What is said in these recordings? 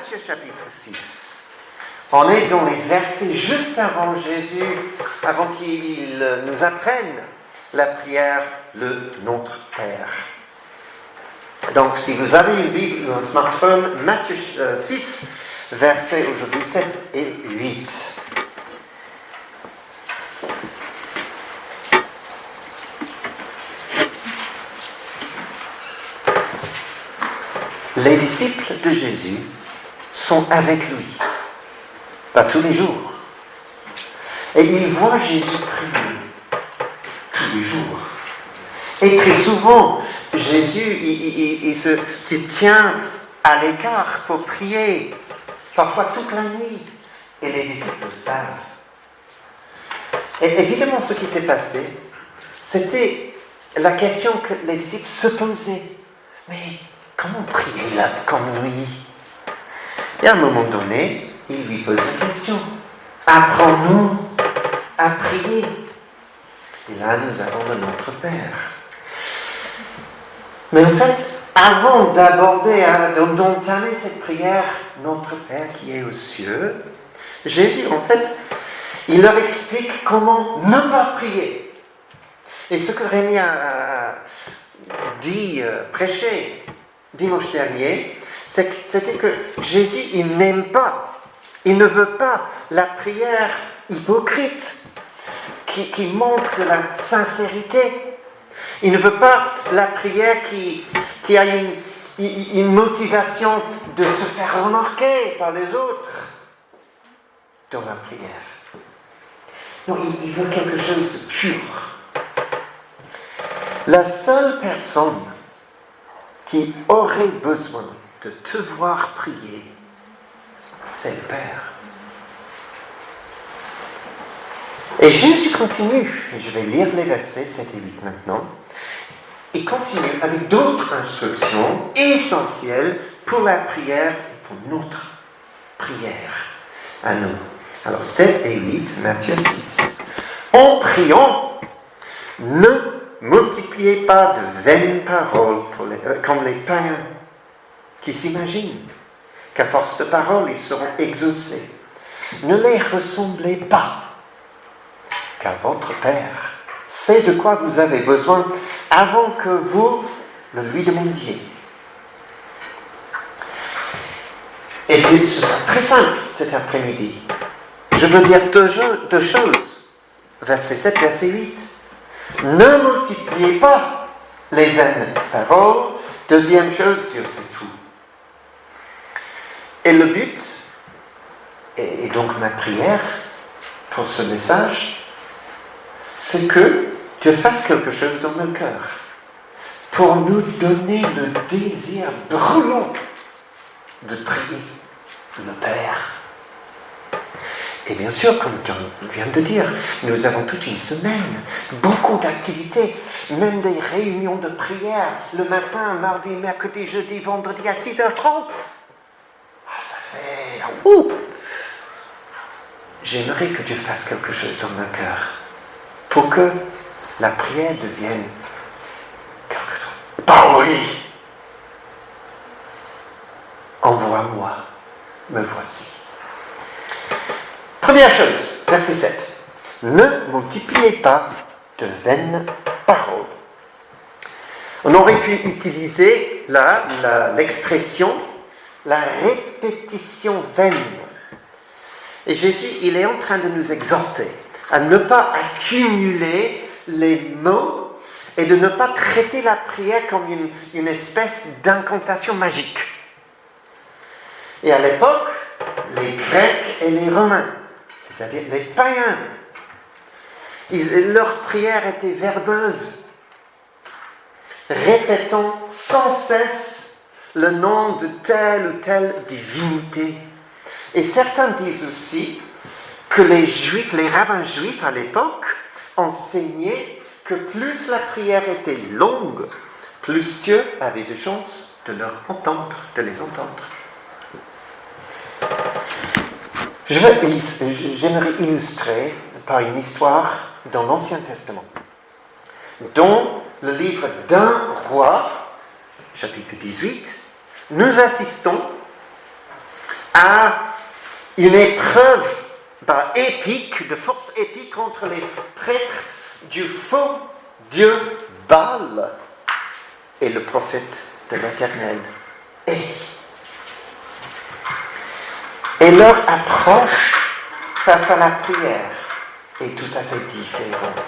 Matthieu chapitre 6. On est dans les versets juste avant Jésus, avant qu'il nous apprenne la prière, le Notre Père. Donc, si vous avez une Bible ou un smartphone, Matthieu 6, versets aujourd'hui 7 et 8. Les disciples de Jésus sont avec lui, pas tous les jours. Et ils voient Jésus prier tous les jours. Et très souvent, Jésus, il se tient à l'écart pour prier, parfois toute la nuit. Et les disciples le savent. Et évidemment, ce qui s'est passé, c'était la question que les disciples se posaient. Mais comment prier là comme lui? Et à un moment donné, il lui pose la question. Apprends-nous à prier. Et là, nous avons le Notre Père. Mais en fait, avant d'aborder, d'entamer cette prière, Notre Père qui est aux cieux, Jésus, en fait, il leur explique comment ne pas prier. Et ce que Rémi a dit, prêché dimanche dernier, c'était que Jésus, il n'aime pas, il ne veut pas la prière hypocrite qui manque de la sincérité. Il ne veut pas la prière qui a une motivation de se faire remarquer par les autres dans la prière. Non, il veut quelque chose de pur. La seule personne qui aurait besoin de te voir prier, c'est le Père. Et Jésus continue, et je vais lire les versets 7 et 8 maintenant. Il continue avec d'autres instructions essentielles pour la prière et pour notre prière à nous. Alors 7 et 8, Matthieu 6. En priant, ne multipliez pas de vaines paroles comme les païens qui s'imaginent qu'à force de paroles, ils seront exaucés. Ne les ressemblez pas, car votre Père sait de quoi vous avez besoin avant que vous le lui demandiez. Et ce sera très simple cet après-midi. Je veux dire deux choses. Verset 7, verset 8. Ne multipliez pas les vaines paroles. Deuxième chose, Dieu sait tout. Et le but, et donc ma prière pour ce message, c'est que Dieu fasse quelque chose dans nos cœurs pour nous donner le désir brûlant de prier le Père. Et bien sûr, comme John vient de dire, nous avons toute une semaine, beaucoup d'activités, même des réunions de prière, le matin, mardi, mercredi, jeudi, vendredi à 6h30. Ah, ça fait... J'aimerais que Dieu fasse quelque chose dans nos cœurs pour que la prière devienne quelque chose. Bah oui! Envoie-moi, me voici. Première chose, verset 7. Ne multipliez pas de vaines paroles. On aurait pu utiliser là l'expression la répétition vaine. Et Jésus, il est en train de nous exhorter à ne pas accumuler les mots et de ne pas traiter la prière comme une espèce d'incantation magique. Et à l'époque, les Grecs et les Romains, c'est-à-dire les païens, leur prière était verbeuse, répétant sans cesse le nom de telle ou telle divinité. Et certains disent aussi que les Juifs, les rabbins juifs à l'époque, enseignaient que plus la prière était longue, plus Dieu avait de chances de les entendre. J'aimerais illustrer par une histoire dans l'Ancien Testament, dans le livre d'un roi, chapitre 18, nous assistons à une épreuve épique, de force épique contre les prêtres du faux Dieu Baal et le prophète de l'Éternel, Élie. Et leur approche face à la prière est tout à fait différente.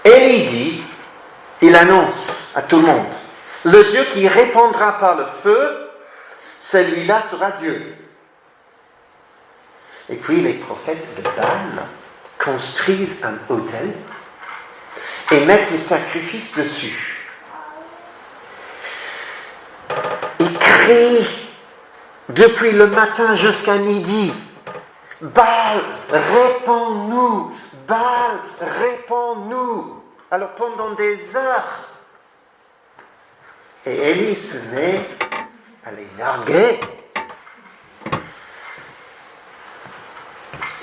Élie dit, il annonce à tout le monde, le Dieu qui répondra par le feu, celui-là sera Dieu. Et puis les prophètes de Baal construisent un autel et mettent le sacrifice dessus. Ils crient depuis le matin jusqu'à midi, Baal, réponds-nous, Baal, réponds-nous. Alors pendant des heures, et Élie se met à les larguer.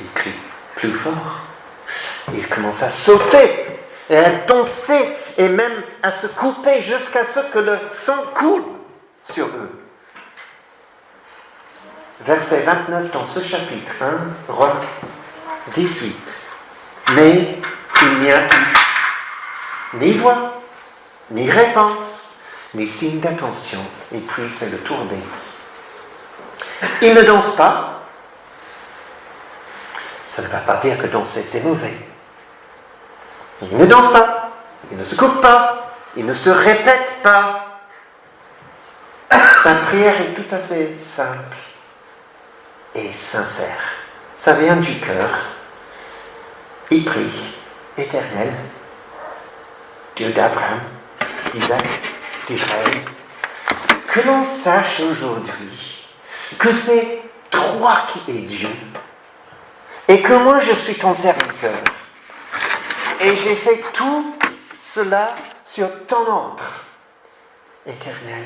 Il crie plus fort. Il commence à sauter et à danser et même à se couper jusqu'à ce que le sang coule sur eux. Verset 29 dans ce chapitre 1, Roi 18. Mais il n'y a eu ni voix, ni réponse, ni signe d'attention. Et puis c'est le tour d'Élie. Il ne danse pas. Ça ne va pas dire que danser c'est mauvais. Il ne danse pas, il ne se coupe pas, il ne se répète pas. Sa prière est tout à fait simple et sincère. Ça vient du cœur. Il prie, Éternel, Dieu d'Abraham, d'Isaac, d'Israël, que l'on sache aujourd'hui que c'est toi qui es Dieu et que moi je suis ton serviteur. Et j'ai fait tout cela sur ton ordre. Éternel,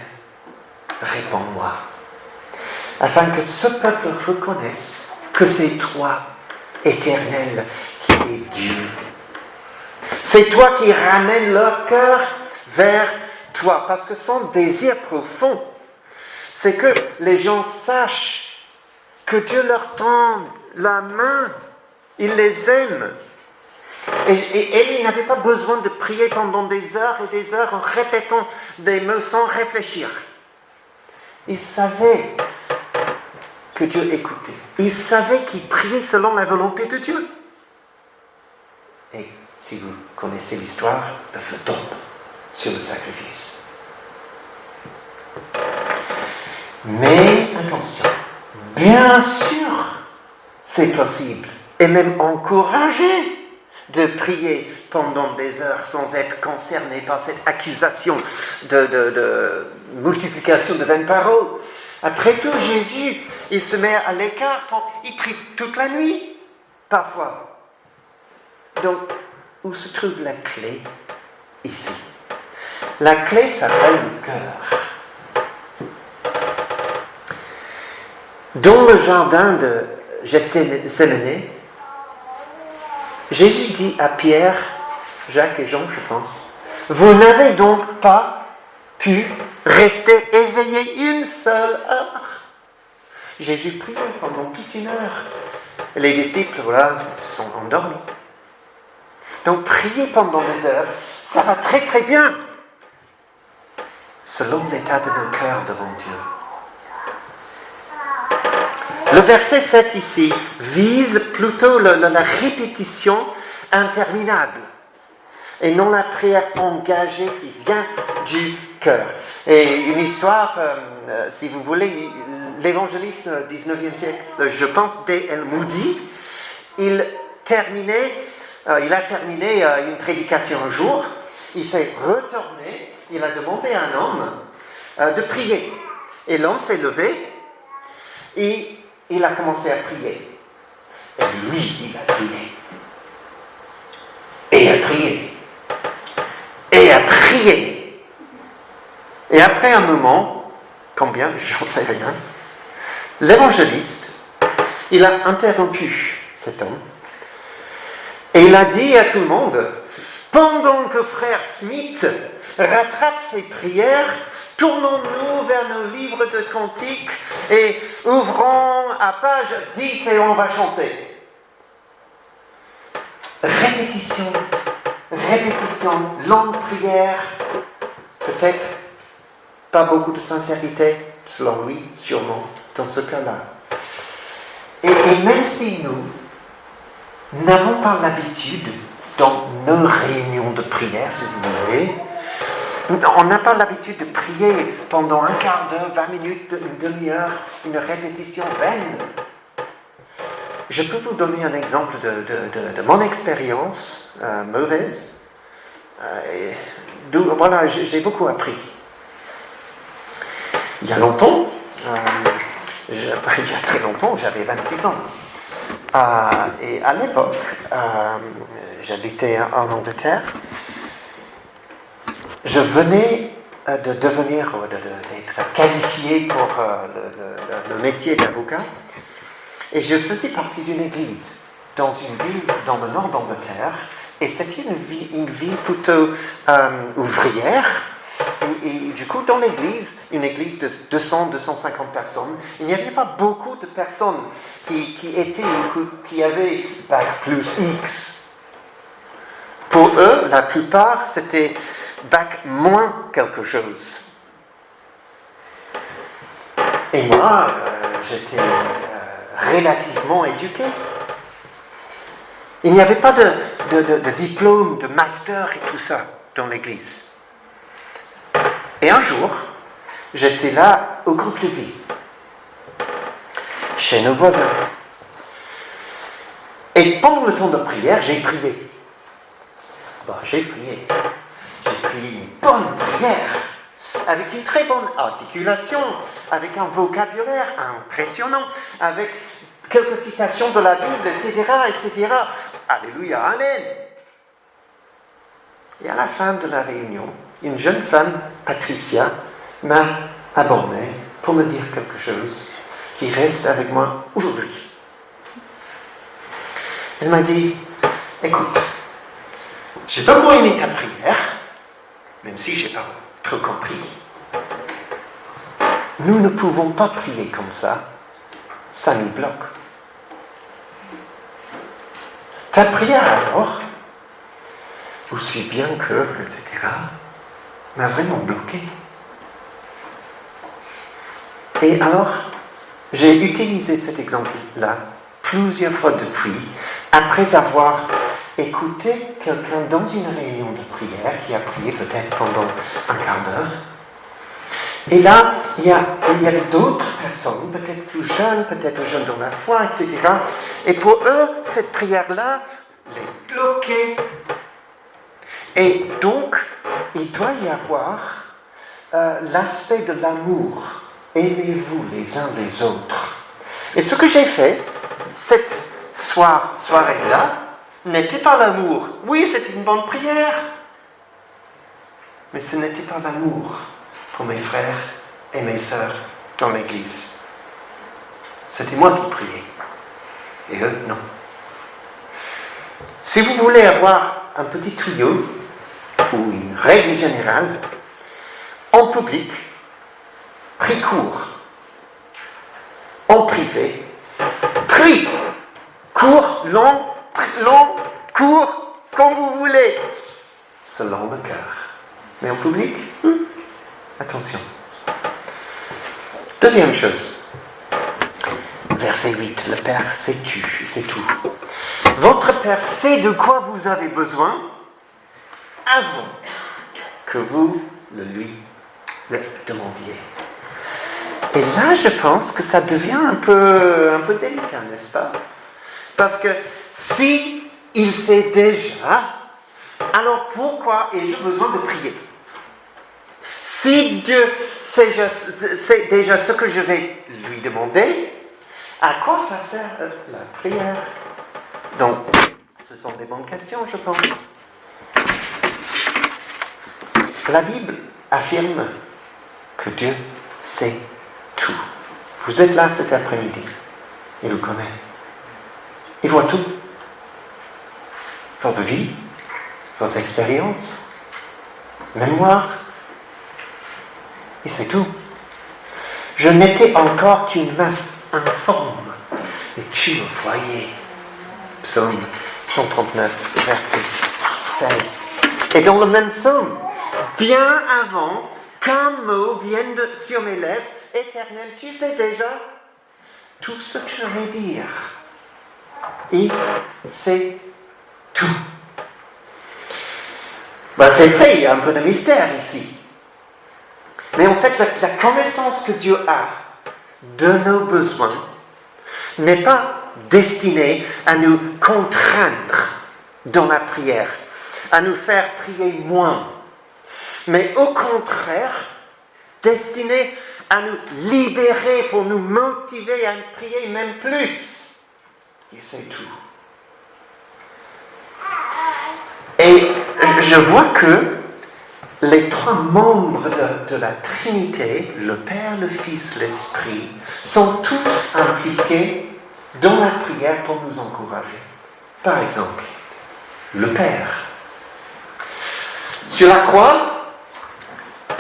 réponds-moi, afin que ce peuple reconnaisse que c'est toi, Éternel, qui es Dieu. C'est toi qui ramènes leur cœur vers toi, parce que son désir profond, c'est que les gens sachent que Dieu leur tend la main, il les aime. Et Élie n'avait pas besoin de prier pendant des heures et des heures en répétant des mots sans réfléchir. Il savait que Dieu écoutait. Il savait qu'il priait selon la volonté de Dieu. Et si vous connaissez l'histoire, le feu tombe sur le sacrifice. Mais attention, bien sûr, c'est possible et même encouragé de prier pendant des heures sans être concerné par cette accusation de multiplication de vaines paroles. Après tout, Jésus, il se met à l'écart, il prie toute la nuit, parfois. Donc, où se trouve la clé ici? La clé s'appelle le cœur. Dans le jardin de Gethsémani, Jésus dit à Pierre, Jacques et Jean, je pense, « Vous n'avez donc pas pu rester éveillés une seule heure ?» Jésus priait pendant toute une heure. Les disciples, voilà, sont endormis. Donc prier pendant des heures, ça va très très bien, selon l'état de nos cœurs devant Dieu. Le verset 7 ici vise plutôt la répétition interminable et non la prière engagée qui vient du cœur. Et une histoire, si vous voulez, l'évangéliste du 19e siècle, je pense D.L. Moody, il a terminé une prédication un jour, il s'est retourné, il a demandé à un homme de prier. Et l'homme s'est levé et il a commencé à prier. Et lui, il a prié. Et a prié. Et a prié. Et après un moment, combien, j'en sais rien, l'évangéliste, il a interrompu cet homme. Et il a dit à tout le monde, pendant que frère Smith rattrape ses prières, Tournons-nous vers nos livres de cantiques et ouvrons à page 10 et on va chanter. Répétition, longue prière, peut-être pas beaucoup de sincérité, selon lui, sûrement, dans ce cas-là. Et même si nous n'avons pas l'habitude, dans nos réunions de prière, si vous voulez, on n'a pas l'habitude de prier pendant un quart d'heure, 20 minutes, une demi-heure, une répétition vaine. Je peux vous donner un exemple de mon expérience mauvaise. Voilà, j'ai beaucoup appris. Il y a longtemps, il y a très longtemps, j'avais 26 ans. Et à l'époque, j'habitais en Angleterre. Je venais d'être qualifié pour le métier d'avocat. Et je faisais partie d'une église dans une ville dans le nord d'Angleterre. Et c'était une ville plutôt ouvrière. Et du coup, dans l'église, une église de 200-250 personnes, il n'y avait pas beaucoup de personnes qui avaient Bac plus X. Pour eux, la plupart, c'était Bac moins quelque chose. Et moi, j'étais relativement éduqué. Il n'y avait pas de diplôme, de master et tout ça dans l'église. Et un jour, j'étais là au groupe de vie, chez nos voisins. Et pendant le temps de prière, j'ai prié. J'ai prié une bonne prière, avec une très bonne articulation, avec un vocabulaire impressionnant, avec quelques citations de la Bible, etc. Alléluia, Amen. Et à la fin de la réunion, une jeune femme, Patricia, m'a abordé pour me dire quelque chose qui reste avec moi aujourd'hui. Elle m'a dit, écoute, j'ai pas beaucoup aimé ta prière, même si j'ai pas trop compris. Nous ne pouvons pas prier comme ça nous bloque. Ta prière alors, aussi bien que, etc., m'a vraiment bloqué. Et alors, j'ai utilisé cet exemple-là plusieurs fois depuis, après avoir écouté quelqu'un dans une réunion de prière qui a prié peut-être pendant un quart d'heure. Et là, il y avait d'autres personnes, peut-être plus jeunes, peut-être jeunes dans la foi, etc. Et pour eux, cette prière-là les bloquait. Et donc, il doit y avoir l'aspect de l'amour. Aimez-vous les uns les autres. Et ce que j'ai fait, cette soirée-là, n'était pas l'amour. Oui, c'était une bonne prière, mais ce n'était pas l'amour pour mes frères et mes sœurs dans l'église. C'était moi qui priais, et eux, non. Si vous voulez avoir un petit tuyau, ou une règle générale, en public, prie court, en privé, prie court, long, court, comme vous voulez, selon le cœur. Mais en public, attention. Deuxième chose, verset 8, le Père sait tout. Votre Père sait de quoi vous avez besoin avant que vous lui demandiez. Et là, je pense que ça devient un peu délicat, n'est-ce pas? Parce que si il sait déjà, alors pourquoi ai-je besoin de prier? Si Dieu sait déjà ce que je vais lui demander, à quoi ça sert la prière? Donc, ce sont des bonnes questions, je pense. La Bible affirme que Dieu sait tout. Vous êtes là cet après-midi. Il vous connaît. Il voit tout. Votre vie, votre expérience, mémoire. Et c'est tout. Je n'étais encore qu'une masse informe, et tu me voyais. Psaume 139, verset 16. Et dans le même psaume, bien avant qu'un mot vienne sur mes lèvres, Éternel, tu sais déjà tout ce que je vais dire. Et c'est tout. C'est vrai, il y a un peu de mystère ici. Mais en fait, la connaissance que Dieu a de nos besoins n'est pas destinée à nous contraindre dans la prière, à nous faire prier moins, mais au contraire, destinée à nous libérer pour nous motiver à prier même plus. Et c'est tout. Et je vois que les trois membres de la Trinité, le Père, le Fils, l'Esprit, sont tous impliqués dans la prière pour nous encourager. Par exemple, le Père. Sur la croix,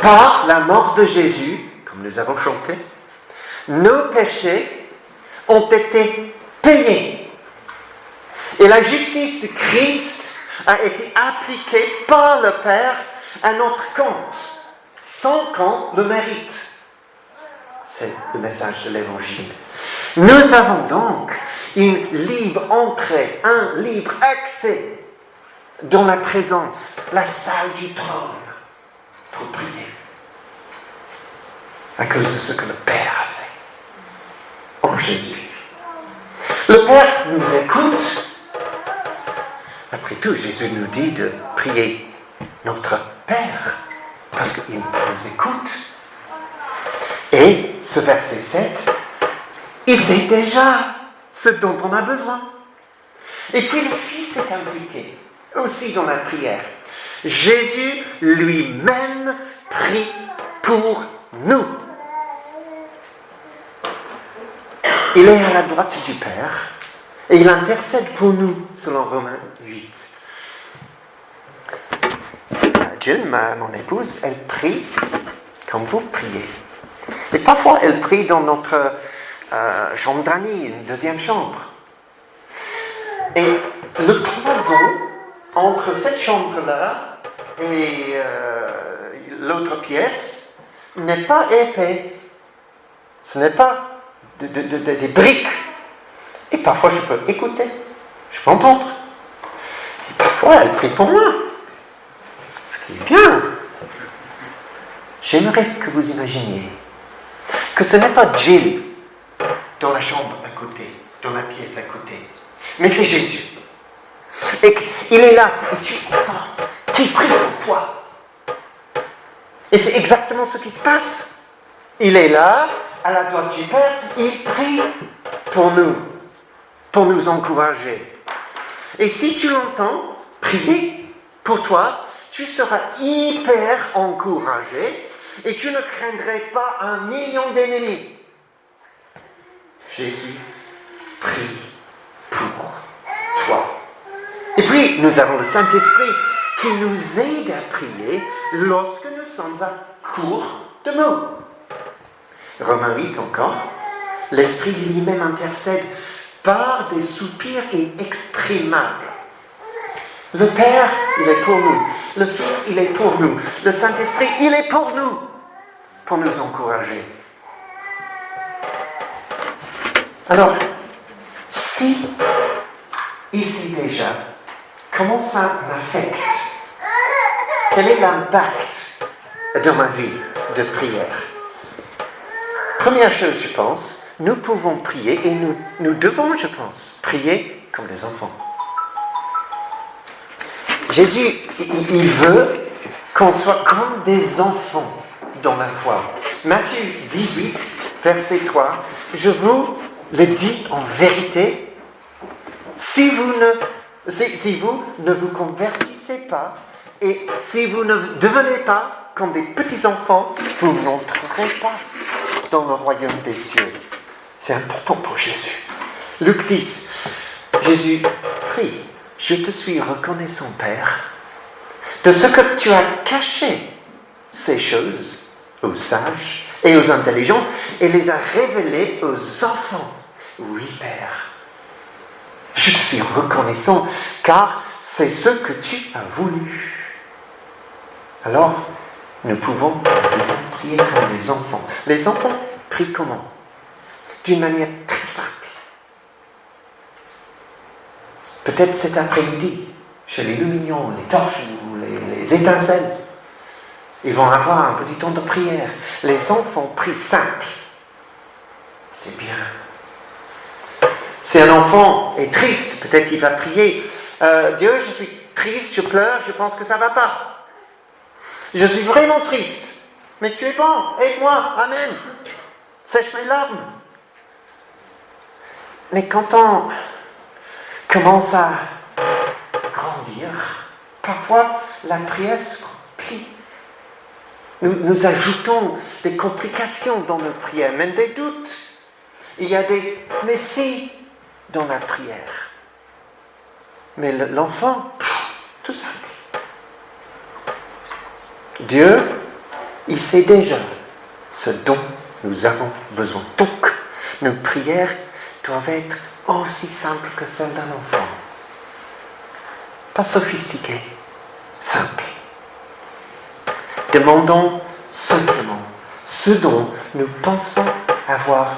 par la mort de Jésus, comme nous avons chanté, nos péchés ont été payés. Et la justice de Christ a été appliquée par le Père à notre compte, sans qu'on le mérite. C'est le message de l'Évangile. Nous avons donc une libre entrée, un libre accès dans la présence, la salle du trône, pour prier. À cause de ce que le Père a fait en Jésus. Le Père nous écoute. Après tout, Jésus nous dit de prier notre Père, parce qu'il nous écoute. Et ce verset 7, il sait déjà ce dont on a besoin. Et puis le Fils est impliqué aussi dans la prière. Jésus lui-même prie pour nous. Il est à la droite du Père et il intercède pour nous, selon Romains 8. Jill, mon épouse, elle prie comme vous priez. Et parfois, elle prie dans notre chambre d'amis, une deuxième chambre. Et le cloison entre cette chambre-là et l'autre pièce n'est pas épais. Ce n'est pas des briques. Et parfois, je peux écouter, je peux entendre. Et parfois, elle prie pour moi. Ce qui est bien. J'aimerais que vous imaginiez que ce n'est pas Jill dans la chambre à côté, dans la pièce à côté, mais c'est Jésus. Et qu'il est là, et tu entends, qui prie pour toi. Et c'est exactement ce qui se passe. Il est là, à la droite du Père, il prie pour nous encourager. Et si tu l'entends prier pour toi, tu seras hyper encouragé et tu ne craindrais pas 1 million d'ennemis. Jésus prie pour toi. Et puis, nous avons le Saint-Esprit qui nous aide à prier lorsque nous sommes à court de mots. Romains 8 encore, l'Esprit lui-même intercède par des soupirs inexprimables. Le Père, il est pour nous. Le Fils, il est pour nous. Le Saint-Esprit, il est pour nous encourager. Alors, si il sait déjà comment ça m'affecte, quel est l'impact dans ma vie de prière? Première chose, je pense, nous pouvons prier et nous devons, je pense, prier comme des enfants. Jésus, il veut qu'on soit comme des enfants dans la foi. Matthieu 18, verset 3, je vous le dis en vérité, si vous ne vous convertissez pas et si vous ne devenez pas comme des petits enfants, vous n'entrerez pas dans le royaume des cieux. C'est important pour Jésus. Luc 10, Jésus prie, je te suis reconnaissant, Père, de ce que tu as caché ces choses aux sages et aux intelligents et les a révélés aux enfants. Oui, Père. Je te suis reconnaissant car c'est ce que tu as voulu. Alors, nous devons prier comme les enfants. Les enfants prient comment? D'une manière très simple. Peut-être cet après-midi, chez les lumignons, les torches ou les étincelles, ils vont avoir un petit temps de prière. Les enfants prient simple. C'est bien. Si un enfant est triste, peut-être il va prier. Dieu, je suis triste, je pleure, je pense que ça ne va pas. Je suis vraiment triste. Mais tu es bon, aide-moi, amen. Sèche mes larmes. Mais quand on commence à grandir, parfois la prière se complique. Nous ajoutons des complications dans notre prière, même des doutes. Il y a des messies dans la prière. Mais l'enfant, tout simple. Dieu, il sait déjà ce dont nous avons besoin. Donc, nos prières doivent être aussi simples que celles d'un enfant. Pas sophistiquées, simples. Demandons simplement ce dont nous pensons avoir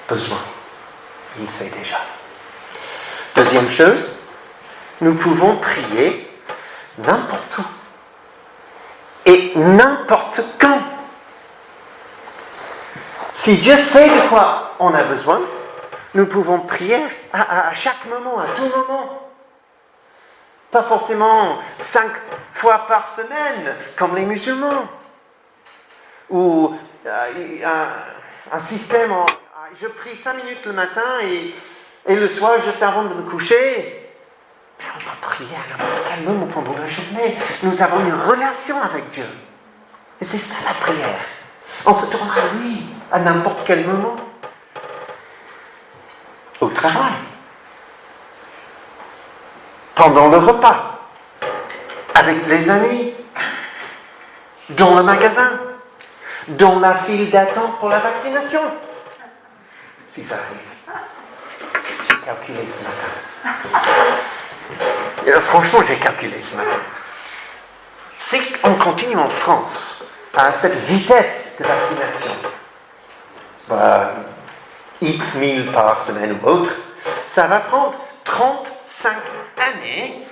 besoin. Il sait déjà. Deuxième chose, nous pouvons prier n'importe où et n'importe quand. Si Dieu sait de quoi on a besoin, nous pouvons prier à chaque moment, à tout moment. Pas forcément 5 fois par semaine, comme les musulmans. Ou un système, je prie 5 minutes le matin et le soir, juste avant de me coucher. Mais on peut prier à n'importe quel moment pendant la journée. Nous avons une relation avec Dieu. Et c'est ça la prière. On se tourne à lui à n'importe quel moment. Au travail. Pendant le repas. Avec les amis. Dans le magasin. Dans la file d'attente pour la vaccination. Si ça arrive. J'ai calculé ce matin. Franchement, j'ai calculé ce matin. Si on continue en France à cette vitesse de vaccination, X 1000 par semaine ou autre, ça va prendre 35 années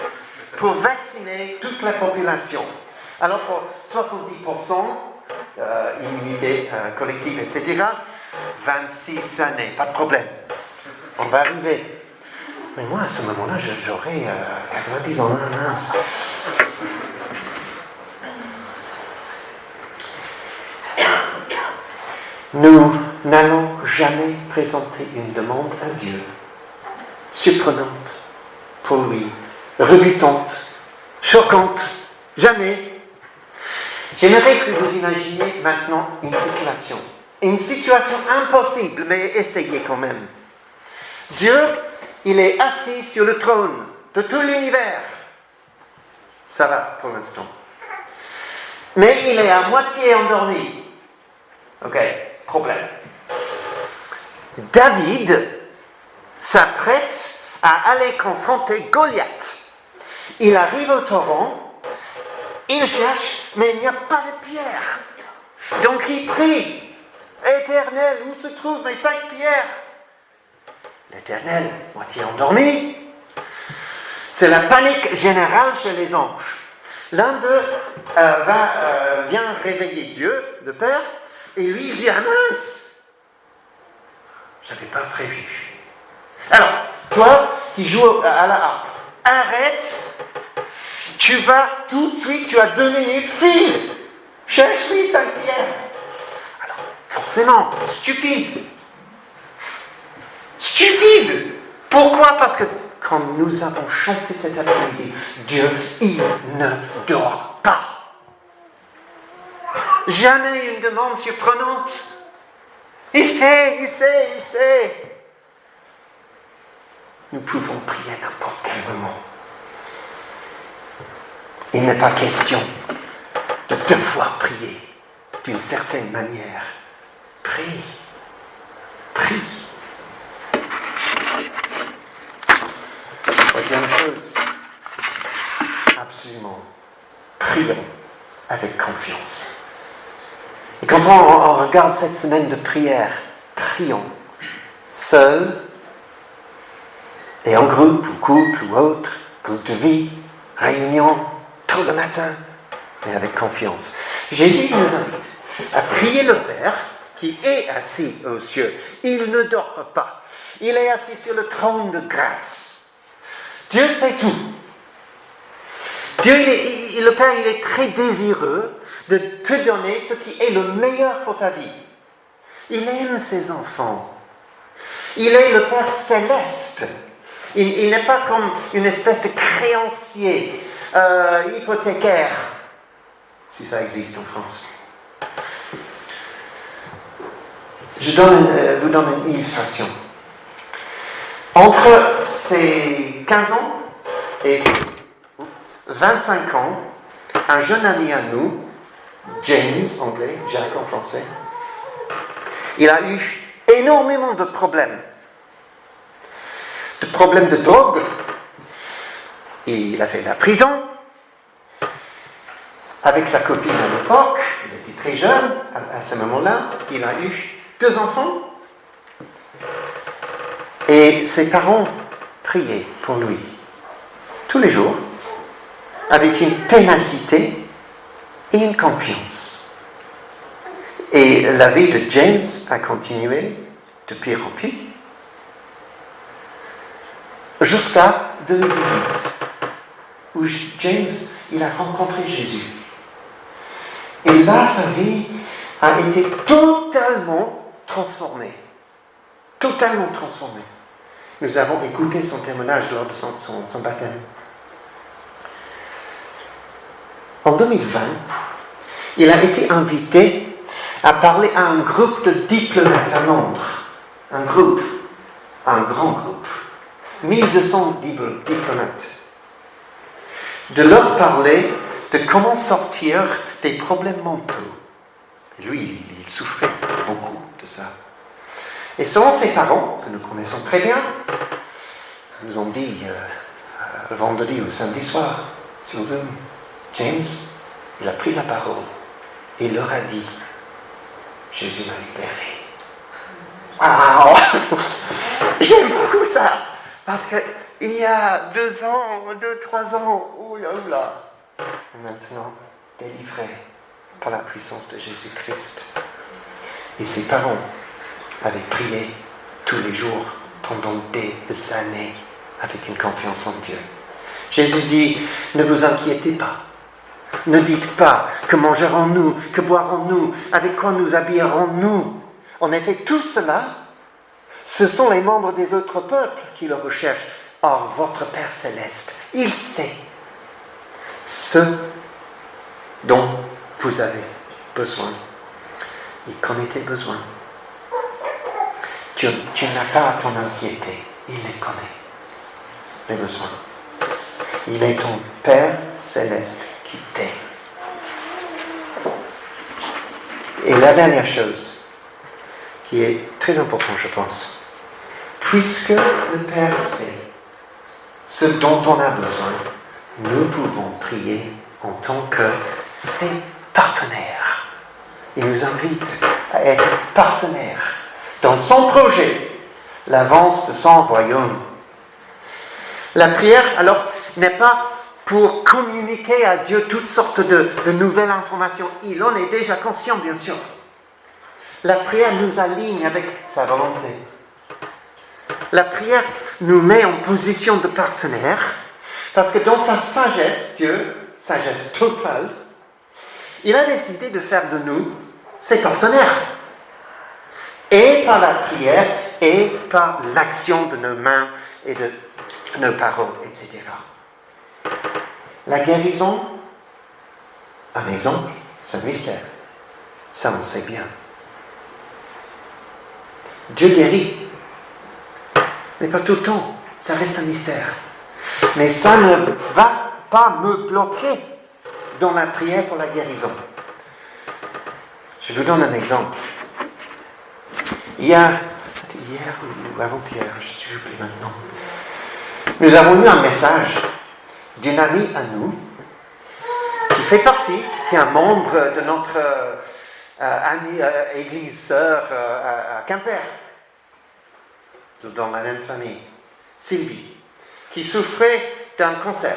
pour vacciner toute la population. Alors pour 70%, immunité collective, etc., 26 années, pas de problème. On va arriver. Mais moi, à ce moment-là, j'aurai 90 ans. Mince. Nous n'allons jamais présenter une demande à Dieu surprenante pour lui, rebutante, choquante. Jamais. J'aimerais que vous imaginiez maintenant une situation impossible, mais essayez quand même. Dieu, il est assis sur le trône de tout l'univers. Ça va pour l'instant. Mais il est à moitié endormi. Ok, problème. David s'apprête à aller confronter Goliath. Il arrive au torrent, il cherche, mais il n'y a pas de pierre. Donc il prie, Éternel, où se trouvent mes 5 pierres? L'Éternel, moitié endormi. C'est la panique générale chez les anges. L'un d'eux vient réveiller Dieu, le Père, et lui il dit, ah mince, je n'avais pas prévu. Alors, toi qui joues à la harpe, arrête, tu vas tout de suite, tu as 2 minutes, file, cherche-lui 5 pierres. Alors, forcément, c'est stupide. Stupide! Pourquoi? Parce que quand nous avons chanté cet après-midi, Dieu, il ne dort pas. Jamais une demande surprenante. Il sait. Nous pouvons prier à n'importe quel moment. Il n'est pas question de devoir prier. d'une certaine manière. Prie. Prie. Troisième chose, absolument, prions avec confiance. Et quand on regarde cette semaine de prière, prions, seul, et en groupe, ou couple, ou autre, groupe de vie, réunion, tôt le matin, mais avec confiance. Jésus nous invite à prier le Père qui est assis aux cieux. Il ne dort pas. Il est assis sur le trône de grâce. Dieu sait tout. Le Père, il est très désireux de te donner ce qui est le meilleur pour ta vie. Il aime ses enfants. Il est le Père céleste. Il n'est pas comme une espèce de créancier hypothécaire, si ça existe en France. Je vous donne une illustration. Entre ses 15 ans et ses 25 ans, un jeune ami à nous, James, anglais, Jack en français, il a eu énormément de problèmes. De problèmes de drogue. Il a fait la prison. Avec sa copine à l'époque, il était très jeune, à ce moment-là, il a eu 2 enfants. Et ses parents priaient pour lui, tous les jours, avec une ténacité et une confiance. Et la vie de James a continué de pire en pire, jusqu'à 2018, où James, il a rencontré Jésus. Et là, sa vie a été totalement transformée. Totalement transformée. Nous avons écouté son témoignage lors de son baptême. En 2020, il a été invité à parler à un groupe de diplomates à Londres. Un grand groupe. 1200 diplomates. De leur parler de comment sortir des problèmes mentaux. Et lui, il souffrait beaucoup de ça. Et selon ses parents, que nous connaissons très bien, ils nous ont dit le vendredi ou samedi soir, sur Zoom, James, il a pris la parole et il leur a dit, Jésus m'a libéré. Waouh! J'aime beaucoup ça, parce qu'il y a 2 ans, 3 ans, oula. Et maintenant, délivré par la puissance de Jésus-Christ. Et ses parents avaient prié tous les jours pendant des années avec une confiance en Dieu. Jésus dit, ne vous inquiétez pas. Ne dites pas que mangerons-nous, que boirons-nous, avec quoi nous habillerons-nous. En effet, tout cela, ce sont les membres des autres peuples qui le recherchent. Or, votre Père céleste, il sait ce dont vous avez besoin. Il connaît tes besoins. Tu n'as pas à t'en inquiéter. Il les connaît, les besoins. Il est ton Père céleste qui t'aime. Et la dernière chose, qui est très importante, je pense, puisque le Père sait ce dont on a besoin, nous pouvons prier en tant que ses partenaires. Il nous invite à être partenaires dans son projet, l'avance de son royaume. La prière, alors, n'est pas pour communiquer à Dieu toutes sortes de nouvelles informations. Il en est déjà conscient, bien sûr. La prière nous aligne avec sa volonté. La prière nous met en position de partenaire, parce que dans sa sagesse, Dieu, sagesse totale, il a décidé de faire de nous ses partenaires. Et par la prière, et par l'action de nos mains et de nos paroles, etc. La guérison, un exemple, c'est un mystère. Ça, on sait bien. Dieu guérit, mais pas tout le temps. Ça reste un mystère. Mais ça ne va pas me bloquer dans la prière pour la guérison. Je vous donne un exemple. C'était hier ou avant-hier, je ne sais plus maintenant. Nous avons eu un message d'une amie à nous qui fait partie, qui est un membre de notre amie église sœur à Quimper, dans la même famille, Sylvie, qui souffrait d'un cancer.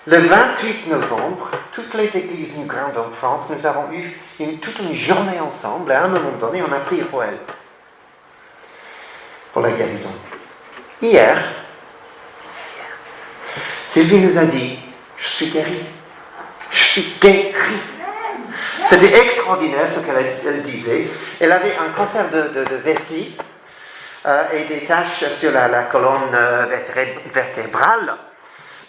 Le 28 novembre, toutes les églises New Ground en France, nous avons eu toute une journée ensemble, et à un moment donné, on a prié pour elle, pour la guérison. Hier, Sylvie nous a dit, je suis guérie. Je suis guérie. C'était extraordinaire ce qu'elle disait. Elle avait un cancer de vessie et des taches sur la colonne vertébrale.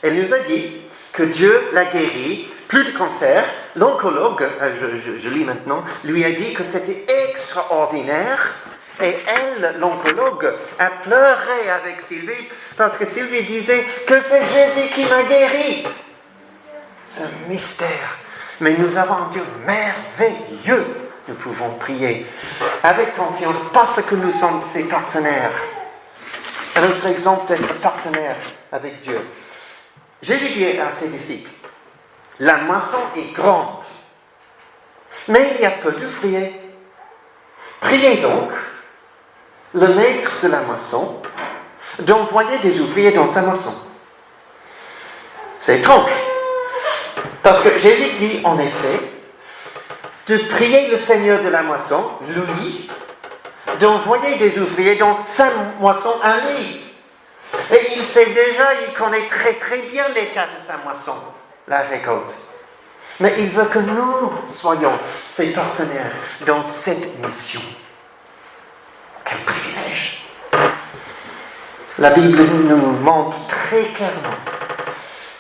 Elle nous a dit que Dieu l'a guérie, plus de cancer. L'oncologue, je lis maintenant, lui a dit que c'était extraordinaire. Et elle, l'oncologue, a pleuré avec Sylvie parce que Sylvie disait que c'est Jésus qui m'a guéri. C'est un mystère. Mais nous avons un Dieu merveilleux. Nous pouvons prier avec confiance parce que nous sommes ses partenaires. Un autre exemple d'être partenaire avec Dieu. Jésus dit à ses disciples, la moisson est grande, mais il y a peu d'ouvriers. Priez donc le maître de la moisson d'envoyer des ouvriers dans sa moisson. C'est étrange. Parce que Jésus dit en effet de prier le Seigneur de la moisson, lui, d'envoyer des ouvriers dans sa moisson à lui. Et il sait déjà, il connaît très très bien l'état de sa moisson, la récolte. Mais il veut que nous soyons ses partenaires dans cette mission. Quel privilège! La Bible nous montre très clairement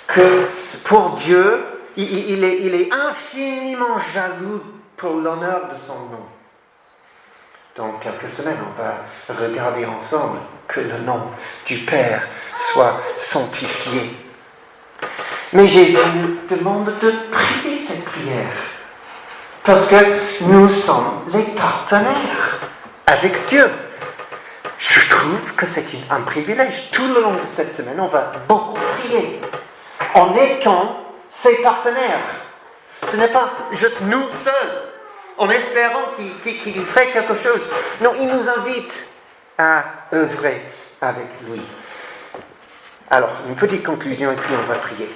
que pour Dieu, il est infiniment jaloux pour l'honneur de son nom. Dans quelques semaines, on va regarder ensemble que le nom du Père soit sanctifié. Mais Jésus nous demande de prier cette prière parce que nous sommes les partenaires avec Dieu. Je trouve que c'est un privilège. Tout le long de cette semaine, on va beaucoup prier en étant ses partenaires. Ce n'est pas juste nous seuls, en espérant qu'il fait quelque chose. Non, il nous invite à œuvrer avec lui. Alors, une petite conclusion et puis on va prier.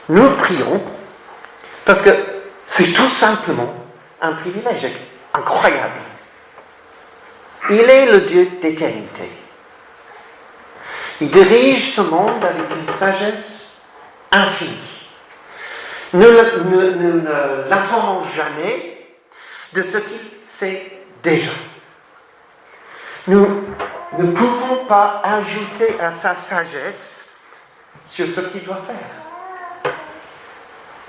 Nous prions parce que c'est tout simplement un privilège incroyable. Il est le Dieu d'éternité. Il dirige ce monde avec une sagesse infinie. Nous ne l'informons jamais de ce qu'il sait déjà. Nous ne pouvons pas ajouter à sa sagesse sur ce qu'il doit faire.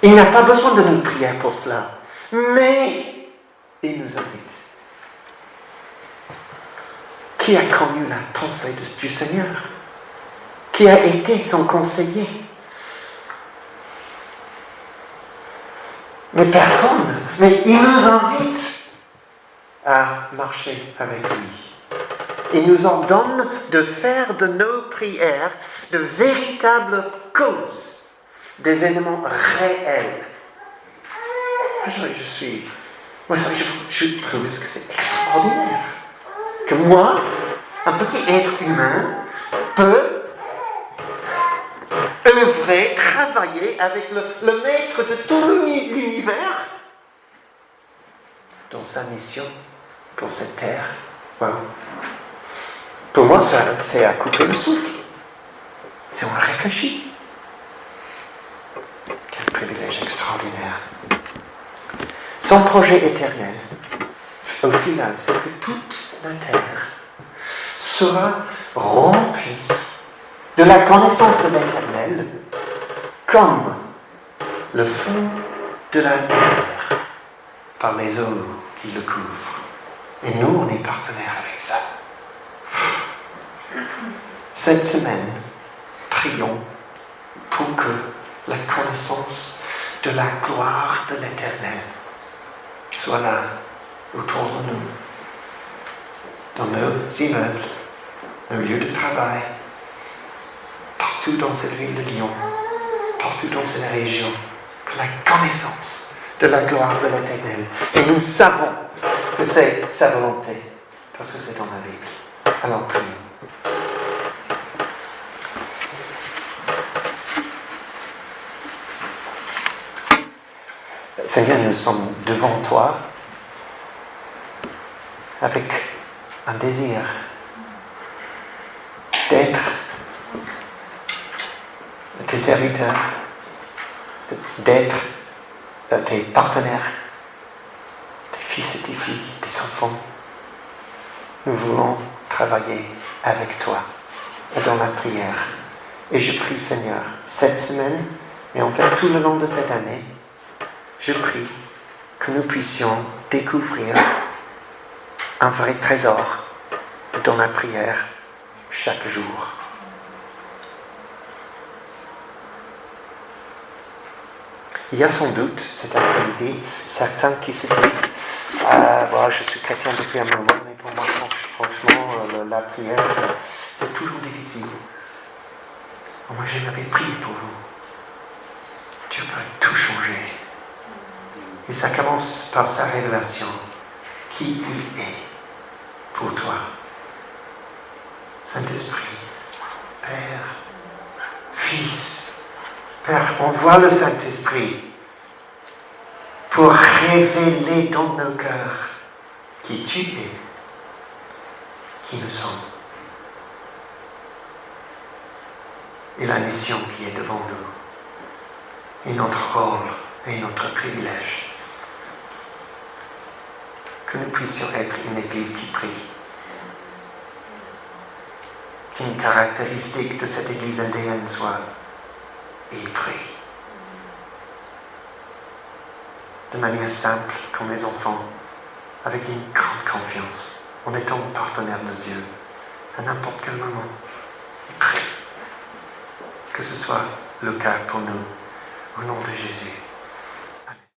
Il n'a pas besoin de nos prières pour cela, mais il nous invite. Qui a connu la pensée du Seigneur? Qui a été son conseiller? Mais personne. Mais il nous invite à marcher avec lui. Il nous ordonne de faire de nos prières de véritables causes d'événements réels. Je trouve que c'est extraordinaire. Que moi, un petit être humain, peut œuvrer, travailler avec le maître de tout l'univers dans sa mission pour cette terre. Wow. Pour moi, c'est à couper le souffle. Si on réfléchit. Quel privilège extraordinaire. Son projet éternel, au final, c'est que toute la terre sera remplie de la connaissance de l'Éternel comme le fond de la mer par les eaux qui le couvrent. Et nous, on est partenaires avec ça. Cette semaine, prions pour que la connaissance de la gloire de l'Éternel soit là autour de nous, dans nos immeubles, nos lieux de travail, partout dans cette ville de Lyon, partout dans cette région, que la connaissance de la gloire de l'Éternel. Et nous savons que c'est sa volonté, parce que c'est dans la Bible. Alors prions. Seigneur, nous sommes devant toi avec un désir d'être tes serviteurs, d'être tes partenaires, tes fils et tes filles, tes enfants. Nous voulons travailler avec toi et dans la prière. Et je prie, Seigneur, cette semaine, mais en fait tout le long de cette année, je prie que nous puissions découvrir un vrai trésor dans la prière chaque jour. Il y a sans doute cet après-midi certains qui se disent je suis chrétien depuis un moment, mais pour moi, franchement, la prière, c'est toujours difficile. Moi, j'aimerais prier pour vous. Dieu peut tout changer. Et ça commence par sa révélation. Qui il est pour toi. Saint-Esprit, Père, Fils, Père, envoie le Saint-Esprit pour révéler dans nos cœurs qui tu es, qui nous sommes. Et la mission qui est devant nous, et notre rôle, et notre privilège. Que nous puissions être une Église qui prie. Qu'une caractéristique de cette Église indéenne soit « il prie ». De manière simple, comme les enfants, avec une grande confiance, en étant partenaire de Dieu, à n'importe quel moment. Il prie. Que ce soit le cas pour nous, au nom de Jésus.